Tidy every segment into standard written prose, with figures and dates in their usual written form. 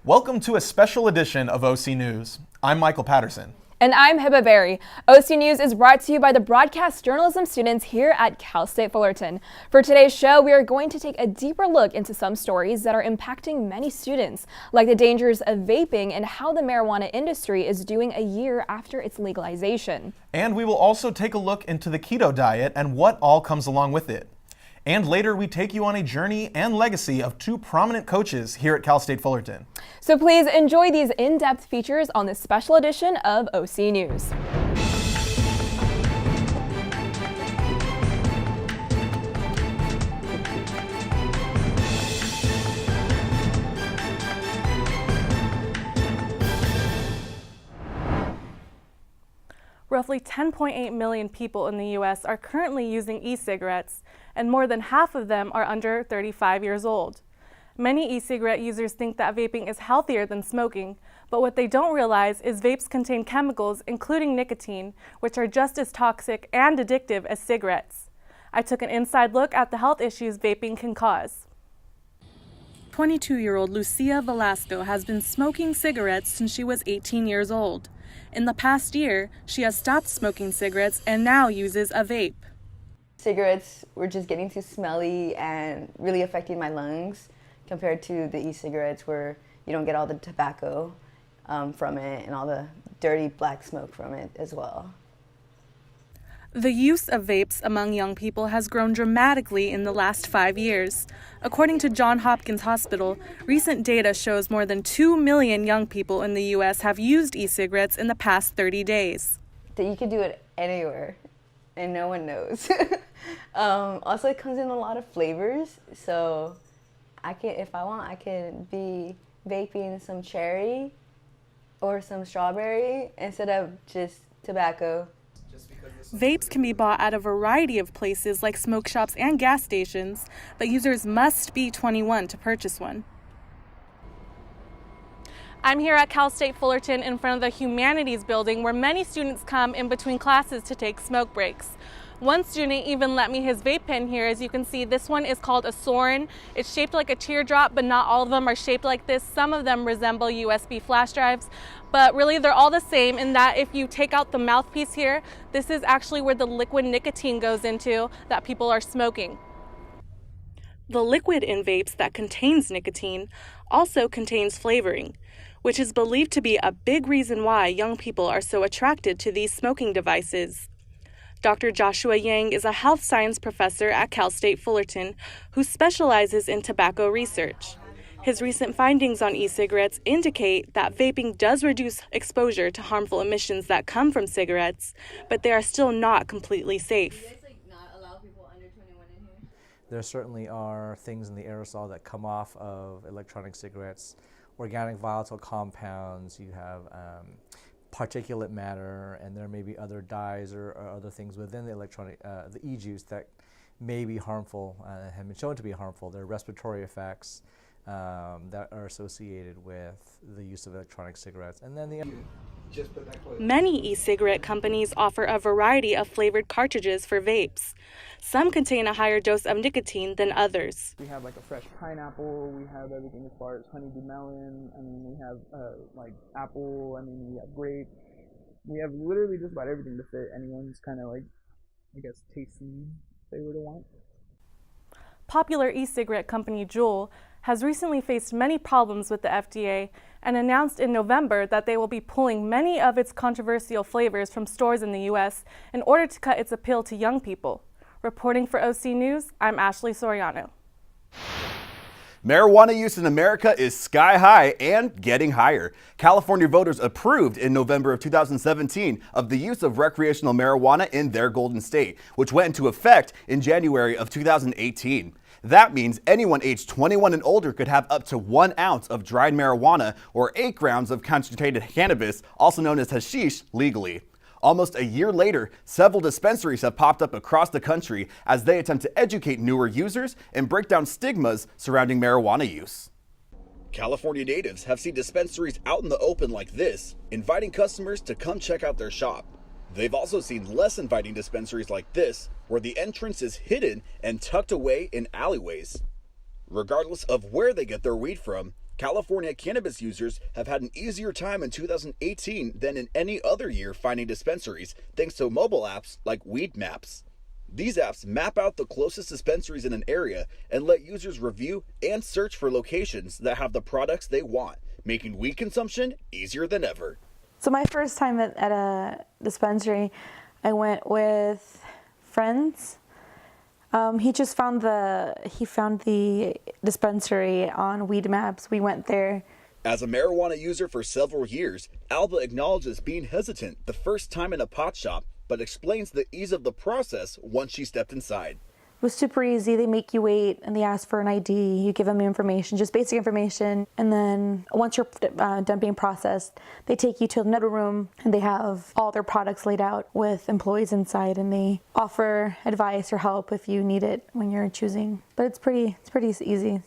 Welcome to a special edition of OC News. I'm Michael Patterson. And I'm Hiba Berry. OC News is brought to you by the broadcast journalism students here at Cal State Fullerton. For today's show, we are going to take a deeper look into some stories that are impacting many students, like the dangers of vaping and how the marijuana industry is doing a year after its legalization. And we will also take a look into the Keto Diet and what all comes along with it. And later, we take you on a journey and legacy of two prominent coaches here at Cal State Fullerton. So please enjoy these in-depth features on this special edition of OC News. Roughly 10.8 million people in the U.S. are currently using e-cigarettes, and more than half of them are under 35 years old. Many e-cigarette users think that vaping is healthier than smoking, but what they don't realize is vapes contain chemicals, including nicotine, which are just as toxic and addictive as cigarettes. I took an inside look at the health issues vaping can cause. 22-year-old Lucia Velasco has been smoking cigarettes since she was 18 years old. In the past year, she has stopped smoking cigarettes and now uses a vape. Cigarettes were just getting too smelly and really affecting my lungs compared to the e-cigarettes where you don't get all the tobacco from it and all the dirty black smoke from it as well. The use of vapes among young people has grown dramatically in the last 5 years. According to Johns Hopkins Hospital, recent data shows more than 2 million young people in the U.S. have used e-cigarettes in the past 30 days. That you can do it anywhere and no one knows. Also, it comes in a lot of flavors, so if I want, I can be vaping some cherry or some strawberry instead of just tobacco. Vapes can be bought at a variety of places like smoke shops and gas stations, but users must be 21 to purchase one. I'm here at Cal State Fullerton in front of the Humanities building where many students come in between classes to take smoke breaks. One student even let me his vape pen here. As you can see, this one is called a Soren. It's shaped like a teardrop, but not all of them are shaped like this. Some of them resemble USB flash drives, but really they're all the same in that if you take out the mouthpiece here, this is actually where the liquid nicotine goes into that people are smoking. The liquid in vapes that contains nicotine also contains flavoring, which is believed to be a big reason why young people are so attracted to these smoking devices. Dr. Joshua Yang is a health science professor at Cal State Fullerton who specializes in tobacco research. His recent findings on e-cigarettes indicate that vaping does reduce exposure to harmful emissions that come from cigarettes, but they are still not completely safe. There certainly are things in the aerosol that come off of electronic cigarettes, organic volatile compounds, you have particulate matter, and there may be other dyes or other things within the the e-juice that may be harmful, have been shown to be harmful. There are respiratory effects that are associated with the use of electronic cigarettes. And then Many e-cigarette companies offer a variety of flavored cartridges for vapes. Some contain a higher dose of nicotine than others. We have like a fresh pineapple, we have everything as far as honeydew melon, we have like apple, we have grape. We have literally just about everything to fit anyone's kind of tasting they would want. Popular e-cigarette company Juul has recently faced many problems with the FDA and announced in November that they will be pulling many of its controversial flavors from stores in the U.S. in order to cut its appeal to young people. Reporting for OC News, I'm Ashley Soriano. Marijuana use in America is sky high and getting higher. California voters approved in November of 2017 of the use of recreational marijuana in their Golden State, which went into effect in January of 2018. That means anyone aged 21 and older could have up to 1 ounce of dried marijuana or 8 grams of concentrated cannabis, also known as hashish, legally. Almost a year later, several dispensaries have popped up across the country as they attempt to educate newer users and break down stigmas surrounding marijuana use. California natives have seen dispensaries out in the open like this, inviting customers to come check out their shop. They've also seen less inviting dispensaries like this, where the entrance is hidden and tucked away in alleyways. Regardless of where they get their weed from, California cannabis users have had an easier time in 2018 than in any other year finding dispensaries, thanks to mobile apps like Weed Maps. These apps map out the closest dispensaries in an area and let users review and search for locations that have the products they want, making weed consumption easier than ever. So my first time at a dispensary, I went with friends. He found the dispensary on Weed Maps. We went there. As a marijuana user for several years, Alba acknowledges being hesitant the first time in a pot shop, but explains the ease of the process once she stepped inside. It was super easy. They make you wait and they ask for an ID. You give them information, just basic information. And then once you're done being processed, they take you to another room and they have all their products laid out with employees inside, and they offer advice or help if you need it when you're choosing. But it's pretty easy.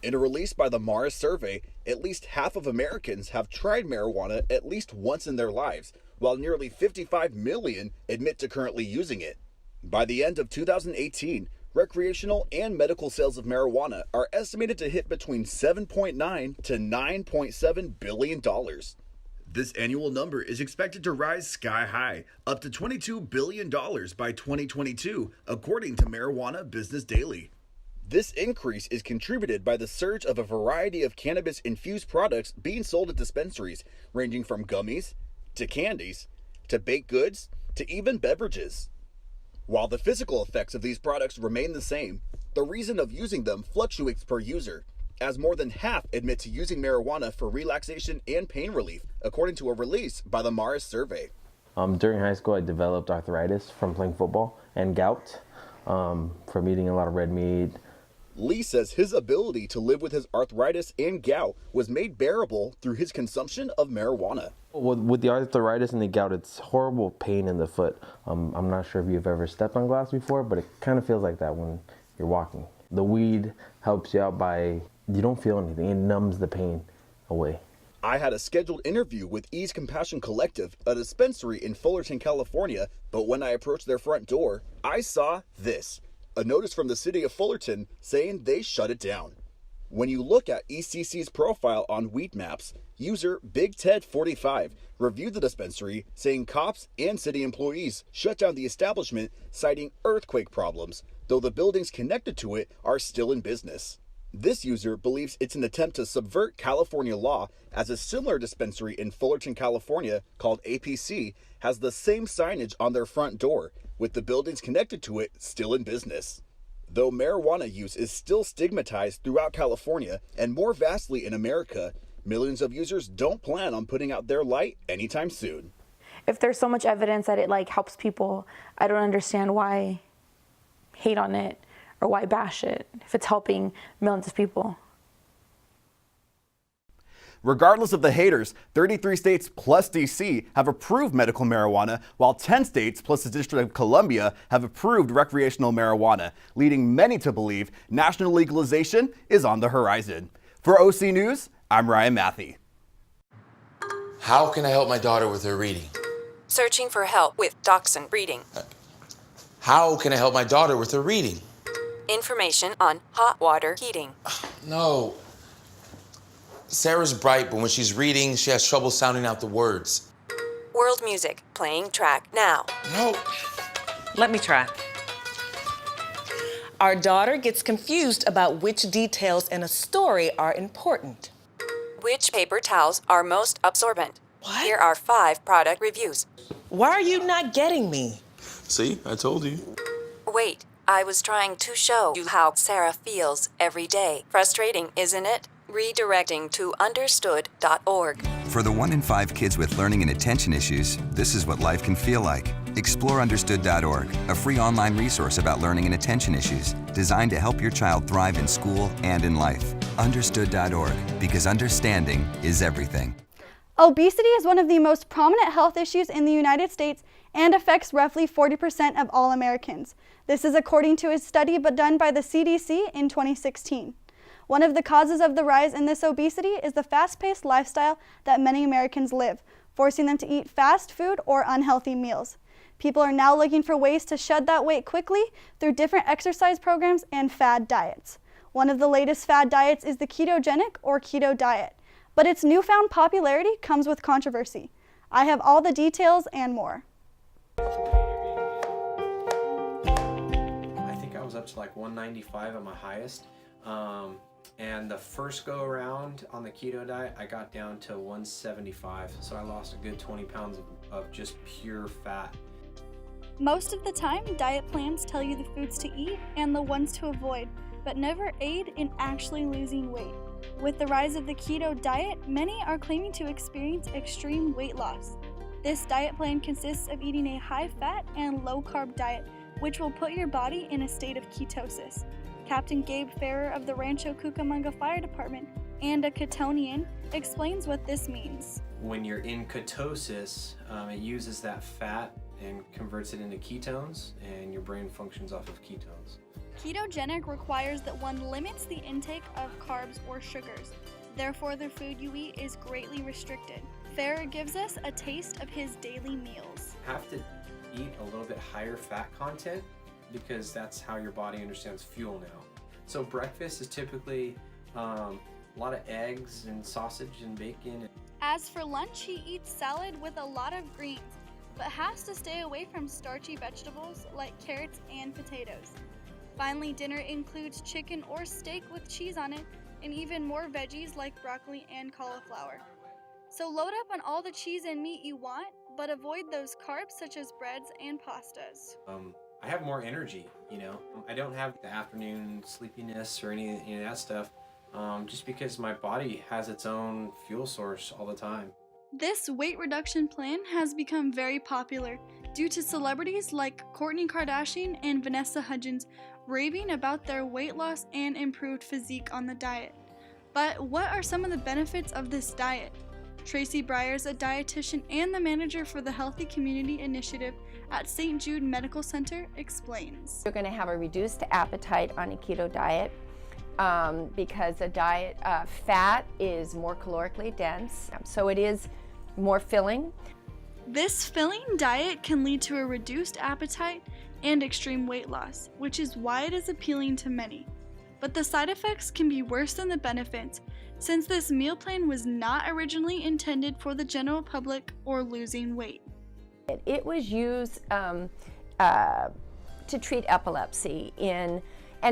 In a release by the Mars survey, at least half of Americans have tried marijuana at least once in their lives, while nearly 55 million admit to currently using it. By the end of 2018, recreational and medical sales of marijuana are estimated to hit between $7.9 to $9.7 billion. This annual number is expected to rise sky high, up to $22 billion by 2022, according to Marijuana Business Daily. This increase is contributed by the surge of a variety of cannabis-infused products being sold at dispensaries, ranging from gummies, to candies, to baked goods, to even beverages. While the physical effects of these products remain the same, the reason of using them fluctuates per user, as more than half admit to using marijuana for relaxation and pain relief, according to a release by the Mars survey. During high school, I developed arthritis from playing football and gout from eating a lot of red meat. Lee says his ability to live with his arthritis and gout was made bearable through his consumption of marijuana. With the arthritis and the gout, it's horrible pain in the foot. I'm not sure if you've ever stepped on glass before, but it kind of feels like that when you're walking. The weed helps you out by, you don't feel anything. It numbs the pain away. I had a scheduled interview with Ease Compassion Collective, a dispensary in Fullerton, California, but when I approached their front door, I saw this. A notice from the city of Fullerton saying they shut it down. When you look at ECC's profile on Weed Maps, user Big Ted 45 reviewed the dispensary, saying cops and city employees shut down the establishment, citing earthquake problems, though the buildings connected to it are still in business. This user believes it's an attempt to subvert California law, as a similar dispensary in Fullerton, California, called APC, has the same signage on their front door, with the buildings connected to it still in business. Though marijuana use is still stigmatized throughout California and more vastly in America, millions of users don't plan on putting out their light anytime soon. If there's so much evidence that it helps people, I don't understand why hate on it or why bash it if it's helping millions of people. Regardless of the haters, 33 states plus DC have approved medical marijuana, while 10 states plus the District of Columbia have approved recreational marijuana, leading many to believe national legalization is on the horizon. For OC News, I'm Ryan Matthey. How can I help my daughter with her reading? Searching for help with Dachshund Reading. How can I help my daughter with her reading? Information on hot water heating. No. Sarah's bright, but when she's reading, she has trouble sounding out the words. World music, playing track now. No. Let me try. Our daughter gets confused about which details in a story are important. Which paper towels are most absorbent? What? Here are 5 product reviews. Why are you not getting me? See, I told you. Wait, I was trying to show you how Sarah feels every day. Frustrating, isn't it? Redirecting to understood.org. For the 1 in 5 kids with learning and attention issues, this is what life can feel like. Explore understood.org, a free online resource about learning and attention issues, designed to help your child thrive in school and in life. Understood.org, because understanding is everything. Obesity is one of the most prominent health issues in the United States and affects roughly 40% of all Americans. This is according to a study done by the CDC in 2016. One of the causes of the rise in this obesity is the fast-paced lifestyle that many Americans live, forcing them to eat fast food or unhealthy meals. People are now looking for ways to shed that weight quickly through different exercise programs and fad diets. One of the latest fad diets is the ketogenic or keto diet, but its newfound popularity comes with controversy. I have all the details and more. I think I was up to like 195 at my highest. And the first go around on the keto diet, I got down to 175. So I lost a good 20 pounds of just pure fat. Most of the time, diet plans tell you the foods to eat and the ones to avoid, but never aid in actually losing weight. With the rise of the keto diet, many are claiming to experience extreme weight loss. This diet plan consists of eating a high-fat and low-carb diet, which will put your body in a state of ketosis. Captain Gabe Farrer of the Rancho Cucamonga Fire Department and a Ketonian explains what this means. When you're in ketosis, it uses that fat and converts it into ketones, and your brain functions off of ketones. Ketogenic requires that one limits the intake of carbs or sugars. Therefore, the food you eat is greatly restricted. Farrer gives us a taste of his daily meals. You have to eat a little bit higher fat content because that's how your body understands fuel now. So breakfast is typically a lot of eggs and sausage and bacon. As for lunch, he eats salad with a lot of greens, but has to stay away from starchy vegetables like carrots and potatoes. Finally, dinner includes chicken or steak with cheese on it, and even more veggies like broccoli and cauliflower. So load up on all the cheese and meat you want, but avoid those carbs such as breads and pastas. I have more energy, you know. I don't have the afternoon sleepiness or any of that stuff, just because my body has its own fuel source all the time. This weight reduction plan has become very popular due to celebrities like Kourtney Kardashian and Vanessa Hudgens raving about their weight loss and improved physique on the diet. But what are some of the benefits of this diet? Tracy Byers, a dietitian and the manager for the Healthy Community Initiative at St. Jude Medical Center, explains. You're going to have a reduced appetite on a keto diet because a diet fat is more calorically dense, so it is more filling. This filling diet can lead to a reduced appetite and extreme weight loss, which is why it is appealing to many. But the side effects can be worse than the benefits, since this meal plan was not originally intended for the general public or losing weight. It was used to treat epilepsy and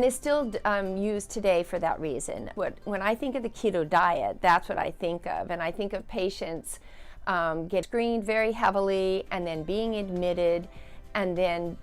is still used today for that reason. When I think of the keto diet, that's what I think of, and I think of patients get screened very heavily and then being admitted and then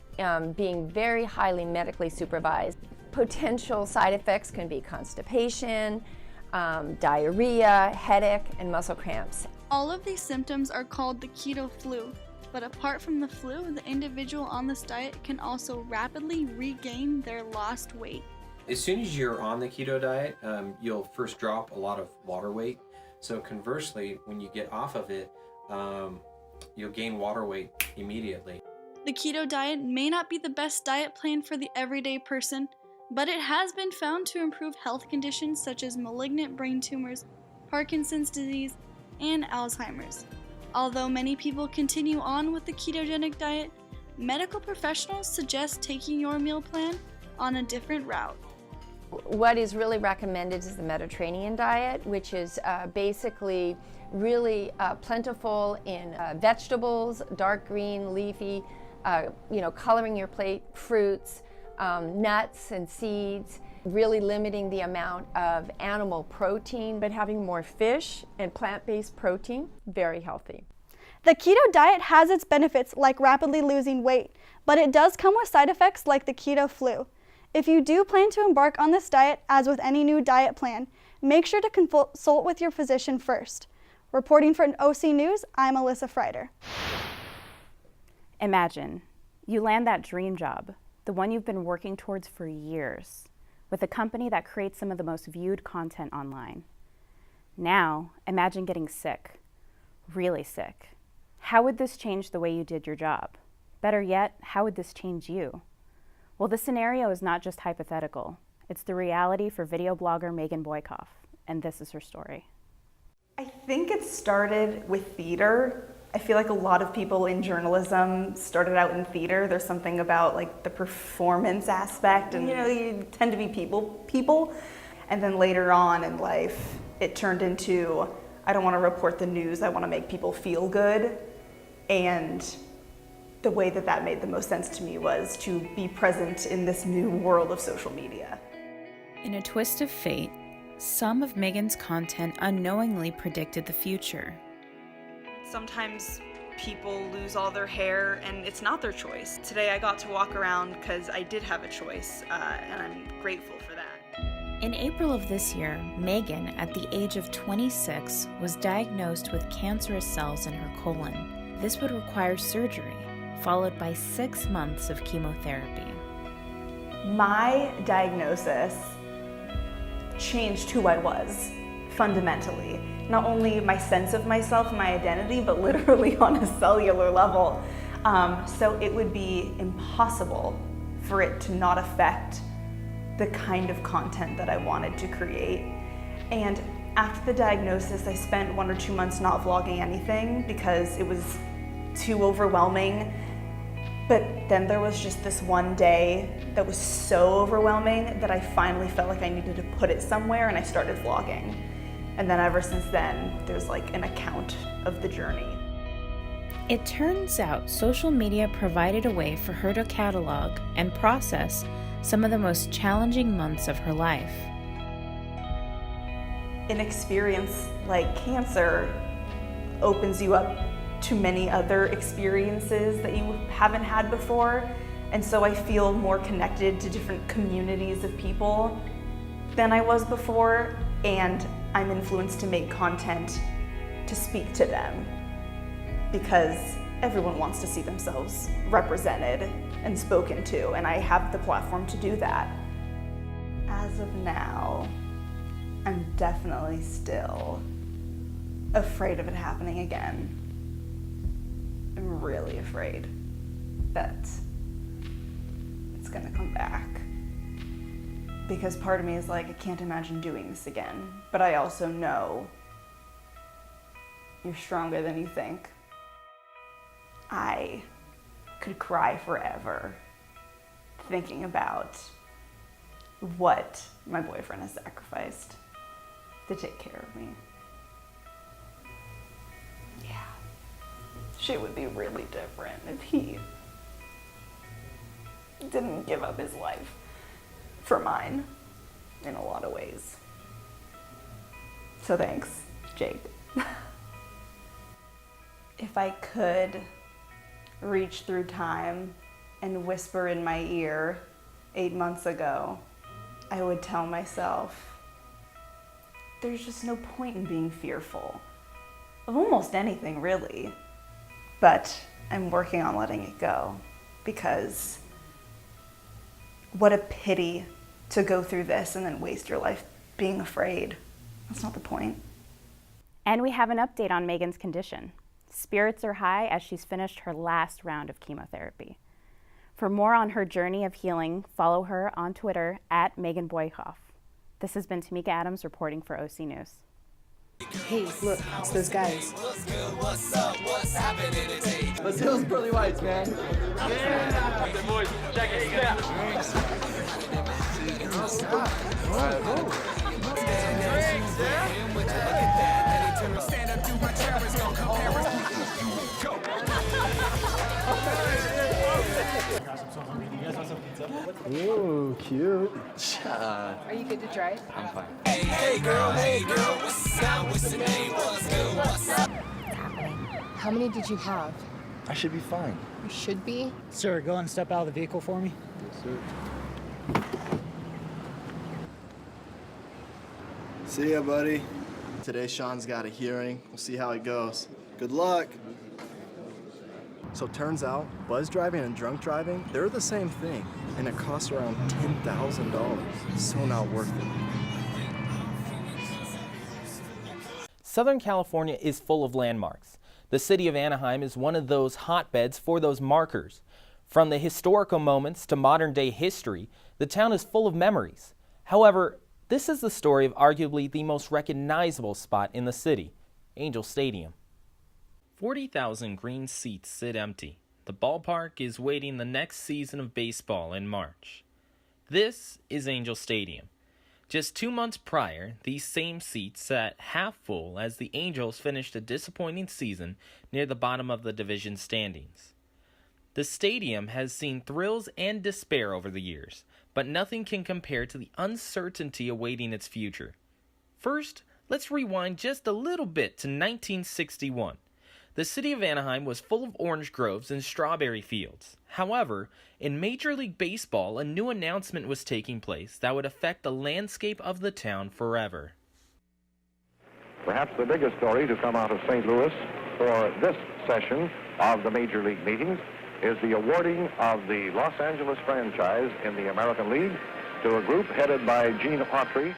being very highly medically supervised. Potential side effects can be constipation, diarrhea, headache, and muscle cramps. All of these symptoms are called the keto flu, but apart from the flu, the individual on this diet can also rapidly regain their lost weight. As soon as you're on the keto diet, you'll first drop a lot of water weight. So conversely, when you get off of it, you'll gain water weight immediately. The keto diet may not be the best diet plan for the everyday person, but it has been found to improve health conditions such as malignant brain tumors, Parkinson's disease, and Alzheimer's. Although many people continue on with the ketogenic diet, medical professionals suggest taking your meal plan on a different route. What is really recommended is the Mediterranean diet, which is basically really plentiful in vegetables, dark green, leafy, coloring your plate, fruits, nuts and seeds, really limiting the amount of animal protein, but having more fish and plant-based protein, very healthy. The keto diet has its benefits like rapidly losing weight, but it does come with side effects like the keto flu. If you do plan to embark on this diet, as with any new diet plan, make sure to consult with your physician first. Reporting for OC News, I'm Alyssa Freider. Imagine you land that dream job, the one you've been working towards for years, with a company that creates some of the most viewed content online. Now, imagine getting sick, really sick. How would this change the way you did your job? Better yet, how would this change you? Well, this scenario is not just hypothetical. It's the reality for video blogger Megan Boykoff, and this is her story. I think it started with theater. I feel like a lot of people in journalism started out in theater. There's something about like the performance aspect, and you tend to be people. And then later on in life, it turned into, I don't want to report the news, I want to make people feel good. And the way that made the most sense to me was to be present in this new world of social media. In a twist of fate, some of Megan's content unknowingly predicted the future. Sometimes people lose all their hair and it's not their choice. Today I got to walk around because I did have a choice, and I'm grateful for that. In April of this year, Megan, at the age of 26, was diagnosed with cancerous cells in her colon. This would require surgery, followed by 6 months of chemotherapy. My diagnosis changed who I was, fundamentally. Not only my sense of myself, my identity, but literally on a cellular level. So it would be impossible for it to not affect the kind of content that I wanted to create. And after the diagnosis, I spent 1 or 2 months not vlogging anything because it was too overwhelming. But then there was just this one day that was so overwhelming that I finally felt like I needed to put it somewhere, and I started vlogging. And then ever since then, there's like an account of the journey. It turns out social media provided a way for her to catalog and process some of the most challenging months of her life. An experience like cancer opens you up to many other experiences that you haven't had before. And so I feel more connected to different communities of people than I was before. And I'm influenced to make content to speak to them because everyone wants to see themselves represented and spoken to, and I have the platform to do that. As of now, I'm definitely still afraid of it happening again. I'm really afraid that it's gonna come back. Because part of me is like, I can't imagine doing this again. But I also know you're stronger than you think. I could cry forever thinking about what my boyfriend has sacrificed to take care of me. Yeah. Shit would be really different if he didn't give up his life for mine in a lot of ways. So thanks, Jake. If I could reach through time and whisper in my ear 8 months ago, I would tell myself, there's just no point in being fearful of almost anything, really. But I'm working on letting it go because what a pity to go through this and then waste your life being afraid. That's not the point. And we have an update on Megan's condition. Spirits are high as she's finished her last round of chemotherapy. For more on her journey of healing, follow her on Twitter at Megan Boykoff. This has been Tamika Adams reporting for OC News. Hey, look, it's those guys. What's up? What's happening today? Let's do those pearly whites, man. Yeah! The boys, check it out. Stand up to my chair, it's gonna compare us. Ooh, cute. Are you good to try? I'm fine. Hey girl, what's up? What's the name? What's good? What's up? How many did you have? I should be fine. You should be. Sir, go and step out of the vehicle for me. Yes, sir. See ya, buddy. Today, Sean's got a hearing. We'll see how it goes. Good luck. So turns out, buzz driving and drunk driving, they're the same thing, and it costs around $10,000. So not worth it. Southern California is full of landmarks. The city of Anaheim is one of those hotbeds for those markers. From the historical moments to modern-day history, the town is full of memories. However, this is the story of arguably the most recognizable spot in the city, Angel Stadium. 40,000 green seats sit empty. The ballpark is waiting the next season of baseball in March. This is Angel Stadium. Just 2 months prior, these same seats sat half full as the Angels finished a disappointing season near the bottom of the division standings. The stadium has seen thrills and despair over the years, but nothing can compare to the uncertainty awaiting its future. First, let's rewind just a little bit to 1961. The city of Anaheim was full of orange groves and strawberry fields. However, in Major League Baseball, a new announcement was taking place that would affect the landscape of the town forever. Perhaps the biggest story to come out of St. Louis for this session of the Major League meetings is the awarding of the Los Angeles franchise in the American League to a group headed by Gene Autry.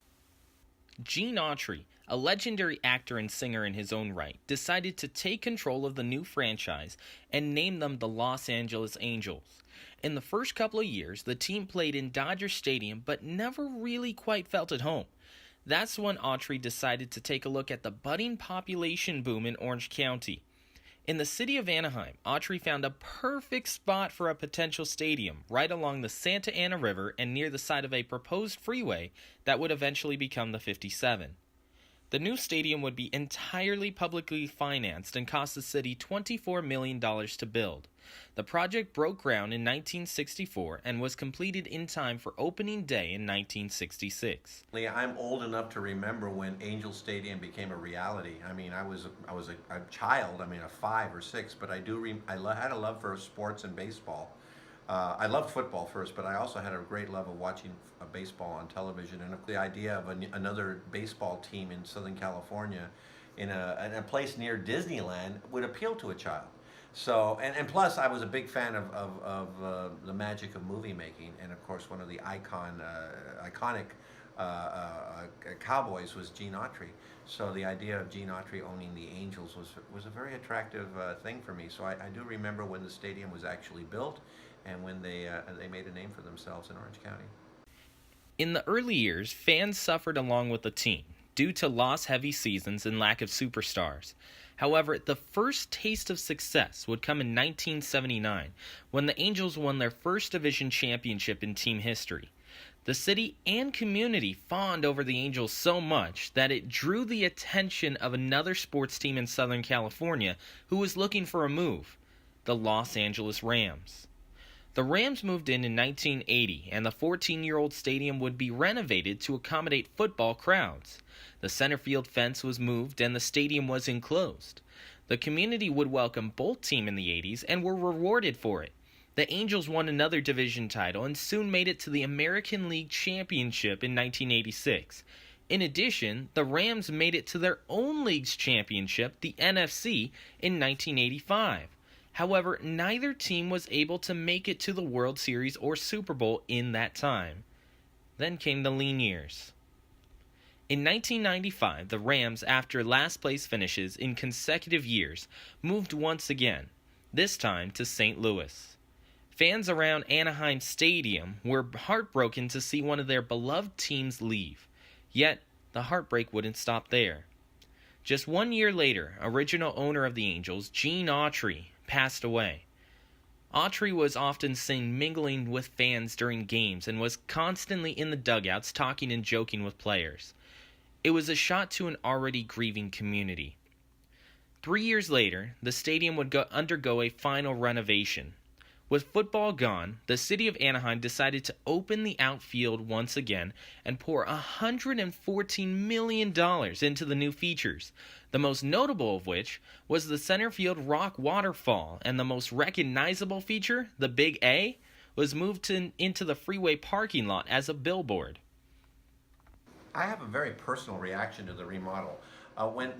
Gene Autry, a legendary actor and singer in his own right, decided to take control of the new franchise and name them the Los Angeles Angels. In the first couple of years, the team played in Dodger Stadium but never really quite felt at home. That's when Autry decided to take a look at the budding population boom in Orange County. In the city of Anaheim, Autry found a perfect spot for a potential stadium right along the Santa Ana River and near the side of a proposed freeway that would eventually become the 57. The new stadium would be entirely publicly financed and cost the city $24 million to build. The project broke ground in 1964 and was completed in time for opening day in 1966. I'm old enough to remember when Angel Stadium became a reality. I mean, I was a child, a 5 or 6, but I had a love for sports and baseball. I loved football first, but I also had a great love of watching baseball on television, and the idea of another baseball team in Southern California in a place near Disneyland would appeal to a child. So, and plus, I was a big fan of the magic of movie making, and of course, one of the iconic cowboys was Gene Autry. So the idea of Gene Autry owning the Angels was a very attractive thing for me. So I do remember when the stadium was actually built, and when they made a name for themselves in Orange County. In the early years, fans suffered along with the team due to loss-heavy seasons and lack of superstars. However, the first taste of success would come in 1979 when the Angels won their first division championship in team history. The city and community fawned over the Angels so much that it drew the attention of another sports team in Southern California who was looking for a move, the Los Angeles Rams. The Rams moved in 1980, and the 14-year-old stadium would be renovated to accommodate football crowds. The center field fence was moved and the stadium was enclosed. The community would welcome both teams in the 80s and were rewarded for it. The Angels won another division title and soon made it to the American League Championship in 1986. In addition, the Rams made it to their own league's championship, the NFC, in 1985. However, neither team was able to make it to the World Series or Super Bowl in that time. Then came the lean years. In 1995, the Rams, after last-place finishes in consecutive years, moved once again, this time to St. Louis. Fans around Anaheim Stadium were heartbroken to see one of their beloved teams leave. Yet, the heartbreak wouldn't stop there. Just 1 year later, original owner of the Angels, Gene Autry, passed away. Autry was often seen mingling with fans during games and was constantly in the dugouts talking and joking with players. It was a shot to an already grieving community. 3 years later, the stadium would undergo a final renovation. With football gone, the city of Anaheim decided to open the outfield once again and pour $114 million into the new features, the most notable of which was the center field rock waterfall, and the most recognizable feature, the Big A, was moved into the freeway parking lot as a billboard. I have a very personal reaction to the remodel. When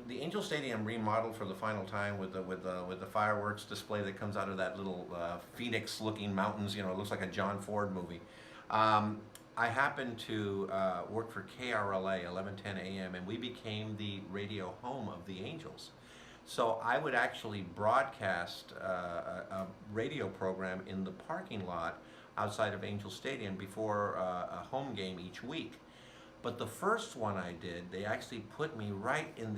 the Angel Stadium remodeled for the final time with the fireworks display that comes out of that little phoenix-looking mountains, it looks like a John Ford movie. I happened to work for KRLA 1110 AM, and we became the radio home of the Angels. So I would actually broadcast a radio program in the parking lot outside of Angel Stadium before a home game each week. But the first one I did, they actually put me right in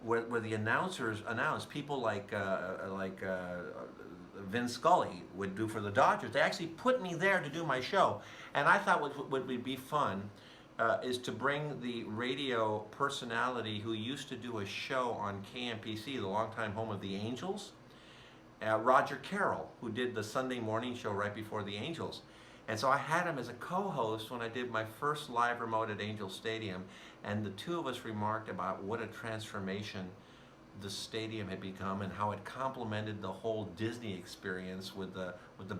where the announcers announced, people like Vin Scully would do for the Dodgers. They actually put me there to do my show, and I thought what would be fun is to bring the radio personality who used to do a show on KMPC, the longtime home of the Angels, Roger Carroll, who did the Sunday morning show right before the Angels. And so I had him as a co-host when I did my first live remote at Angel Stadium, and the two of us remarked about what a transformation the stadium had become and how it complemented the whole Disney experience with the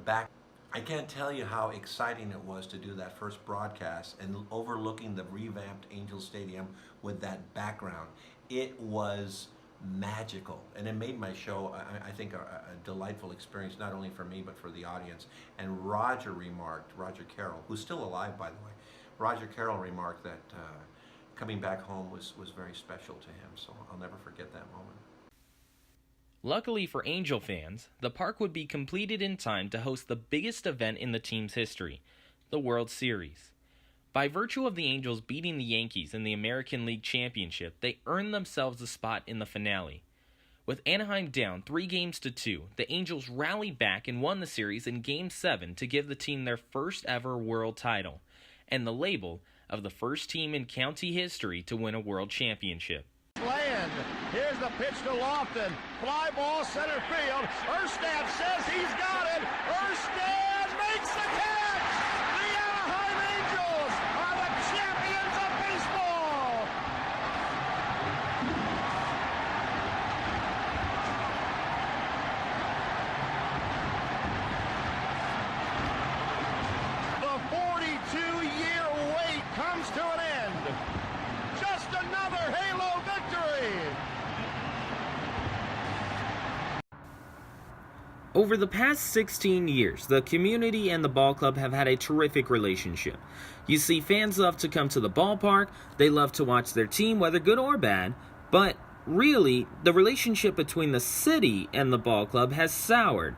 back. I can't tell you how exciting it was to do that first broadcast and overlooking the revamped Angel Stadium with that background. It was magical, and it made my show, I think, a delightful experience, not only for me but for the audience. And Roger Carroll, who's still alive, by the way, Roger Carroll remarked that coming back home was very special to him, so I'll never forget that moment. Luckily for Angel fans, the park would be completed in time to host the biggest event in the team's history, the World Series. By virtue of the Angels beating the Yankees in the American League Championship, they earned themselves a spot in the finale. With Anaheim down 3-2, the Angels rallied back and won the series in Game 7 to give the team their first ever world title, and the label of the first team in county history to win a world championship. Land. Here's the pitch to Lofton. Fly ball center field. Erstad says he's got it. Erstad makes the catch. The Anaheim Angels are the champions of baseball. The 42-year wait comes to an end. Just another Halo victory! Over the past 16 years, the community and the ball club have had a terrific relationship. You see, fans love to come to the ballpark, they love to watch their team, whether good or bad, but really, the relationship between the city and the ball club has soured.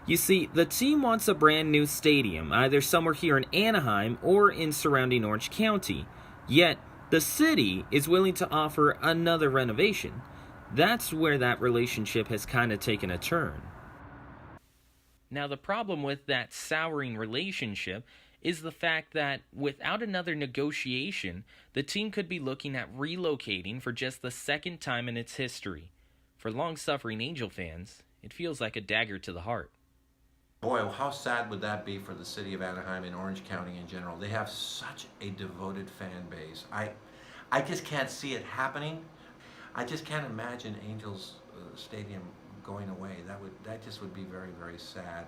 You see, the team wants a brand new stadium, either somewhere here in Anaheim or in surrounding Orange County. Yet, the city is willing to offer another renovation. That's where that relationship has kind of taken a turn. Now, the problem with that souring relationship is the fact that without another negotiation, the team could be looking at relocating for just the second time in its history. For long-suffering Angel fans, it feels like a dagger to the heart. Boy, how sad would that be for the city of Anaheim and Orange County in general? They have such a devoted fan base. I just can't see it happening. I just can't imagine Angels Stadium going away. That just would be very, very sad.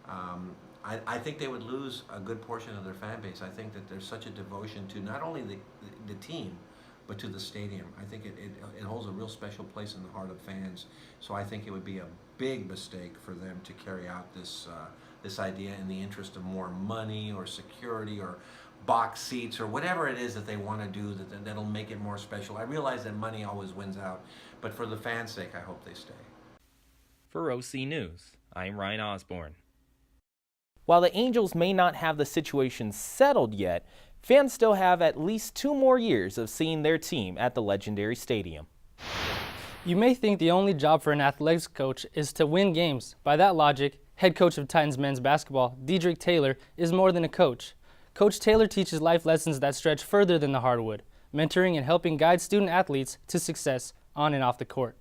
I think they would lose a good portion of their fan base. I think that there's such a devotion to not only the team, but to the stadium. I think it holds a real special place in the heart of fans. So I think it would be a big mistake for them to carry out this idea in the interest of more money or security or box seats or whatever it is that they want to do that'll make it more special. I realize that money always wins out, but for the fans' sake, I hope they stay. For OC News, I'm Ryan Osborne. While the Angels may not have the situation settled yet, fans still have at least 2 more years of seeing their team at the legendary stadium. You may think the only job for an athletics coach is to win games. By that logic, head coach of Titans men's basketball, Dedrick Taylor, is more than a coach. Coach Taylor teaches life lessons that stretch further than the hardwood, mentoring and helping guide student athletes to success on and off the court.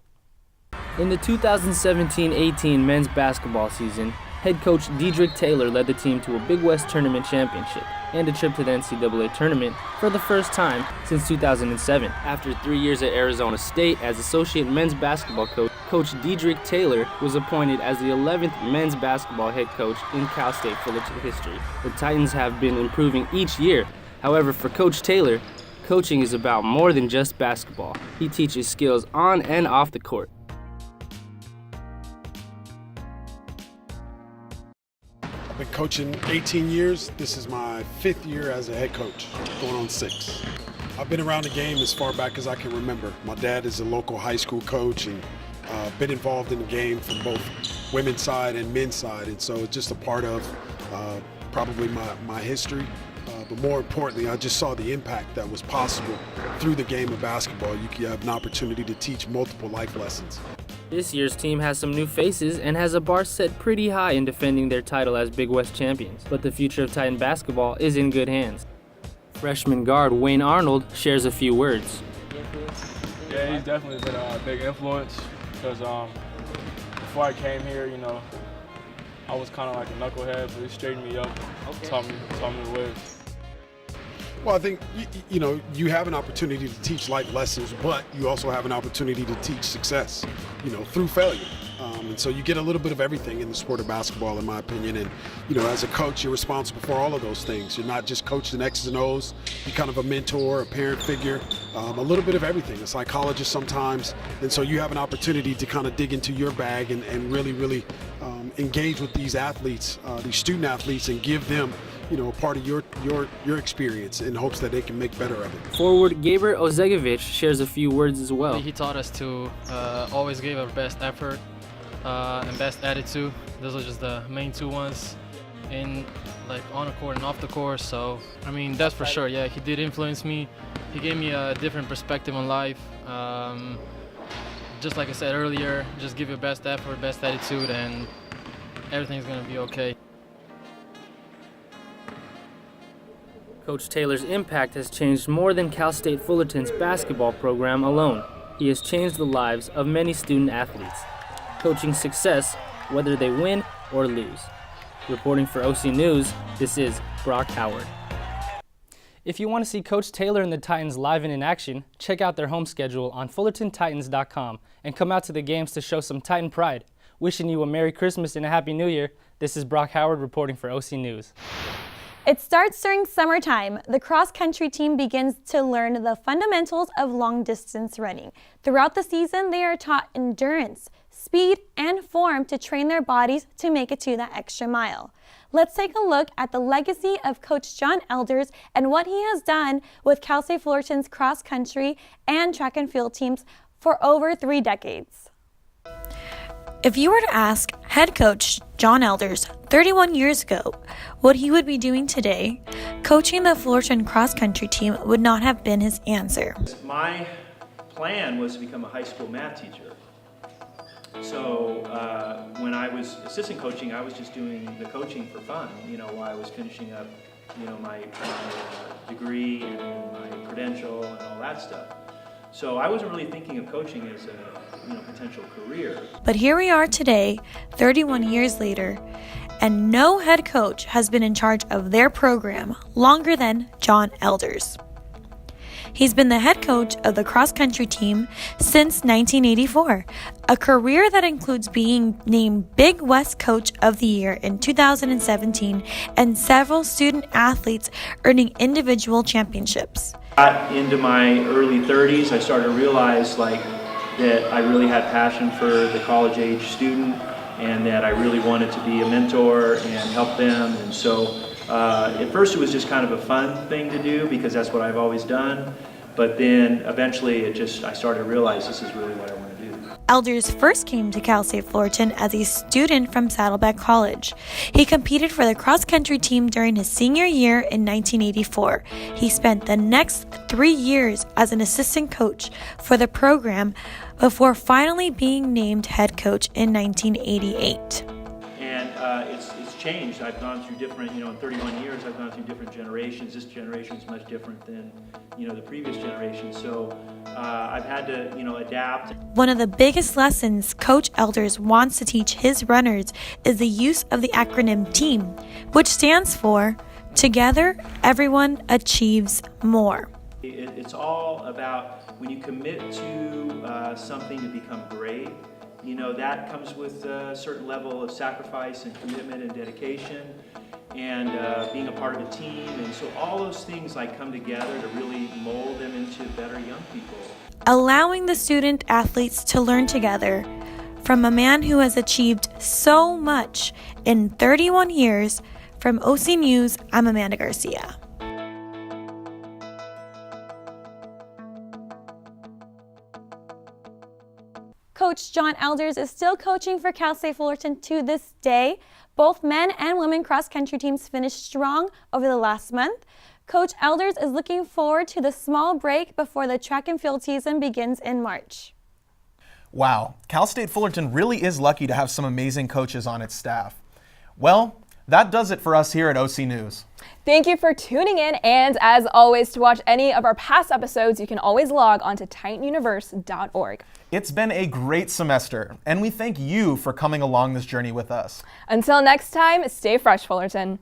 In the 2017-18 men's basketball season, head coach Dedrick Taylor led the team to a Big West Tournament championship and a trip to the NCAA tournament for the first time since 2007. After 3 years at Arizona State as associate men's basketball coach, Coach Dedrick Taylor was appointed as the 11th men's basketball head coach in Cal State football history. The Titans have been improving each year. However, for Coach Taylor, coaching is about more than just basketball. He teaches skills on and off the court. I've been coaching 18 years. This is my 5th year as a head coach, going on 6. I've been around the game as far back as I can remember. My dad is a local high school coach and been involved in the game from both women's side and men's side. And so it's just a part of probably my history but more importantly, I just saw the impact that was possible through the game of basketball. You have an opportunity to teach multiple life lessons. This year's team has some new faces and has a bar set pretty high in defending their title as Big West champions, but the future of Titan basketball is in good hands. Freshman guard Wayne Arnold shares a few words. Yeah, he's definitely been a big influence because before I came here, you know, I was kind of like a knucklehead, but he straightened me up, taught me the ways. Well, I think, you know, you have an opportunity to teach life lessons, but you also have an opportunity to teach success, you know, through failure. And so you get a little bit of everything in the sport of basketball, in my opinion. And, you know, as a coach, you're responsible for all of those things. You're not just coaching X's and O's. You're kind of a mentor, a parent figure, a little bit of everything, a psychologist sometimes. And so you have an opportunity to kind of dig into your bag and really engage with these athletes, these student athletes, and give them, you know, a part of your experience in hopes that they can make better of it. Forward Gabriel Ozegovic shares a few words as well. He taught us to always give our best effort and best attitude. Those are just the main two ones in on the court and off the court. So I mean, that's for sure. Yeah, he did influence me. He gave me a different perspective on life. Just like I said earlier, just give your best effort, best attitude, and everything's gonna be okay. Coach Taylor's impact has changed more than Cal State Fullerton's basketball program alone. He has changed the lives of many student athletes, coaching success whether they win or lose. Reporting for OC News, this is Brock Howard. If you want to see Coach Taylor and the Titans live and in action, check out their home schedule on FullertonTitans.com and come out to the games to show some Titan pride. Wishing you a Merry Christmas and a Happy New Year, this is Brock Howard reporting for OC News. It starts during summertime. The cross-country team begins to learn the fundamentals of long-distance running. Throughout the season, they are taught endurance, speed, and form to train their bodies to make it to that extra mile. Let's take a look at the legacy of Coach John Elders and what he has done with Cal State Fullerton's cross-country and track and field teams for over 3 decades. If you were to ask head coach John Elders 31 years ago what he would be doing today, coaching the Fullerton cross-country team would not have been his answer. My plan was to become a high school math teacher. So when I was assistant coaching, I was just doing the coaching for fun, you know, while I was finishing up, you know, my degree and my credential and all that stuff. So I wasn't really thinking of coaching as a potential career. But here we are today, 31 years later, and no head coach has been in charge of their program longer than John Elders. He's been the head coach of the cross-country team since 1984, a career that includes being named Big West Coach of the Year in 2017 and several student athletes earning individual championships. Into my early 30s, I started to realize that I really had passion for the college-age student and that I really wanted to be a mentor and help them. And so at first it was just kind of a fun thing to do because that's what I've always done. But then eventually I started to realize this is really what I want to do. Elders first came to Cal State Fullerton as a student from Saddleback College. He competed for the cross-country team during his senior year in 1984. He spent the next 3 years as an assistant coach for the program before finally being named head coach in 1988. And it's changed. I've gone through different, in 31 years, I've gone through different generations. This generation is much different than, the previous generation. So I've had to, adapt. One of the biggest lessons Coach Elders wants to teach his runners is the use of the acronym TEAM, which stands for Together, Everyone Achieves More. It's all about when you commit to something to become great, that comes with a certain level of sacrifice and commitment and dedication and being a part of a team. And so all those things come together to really mold them into better young people. Allowing the student athletes to learn together from a man who has achieved so much in 31 years. From OC News, I'm Amanda Garcia. Coach John Elders is still coaching for Cal State Fullerton to this day. Both men and women cross-country teams finished strong over the last month. Coach Elders is looking forward to the small break before the track and field season begins in March. Wow, Cal State Fullerton really is lucky to have some amazing coaches on its staff. Well, that does it for us here at OC News. Thank you for tuning in, and as always, to watch any of our past episodes, you can always log on to TitanUniverse.org. It's been a great semester, and we thank you for coming along this journey with us. Until next time, stay fresh, Fullerton.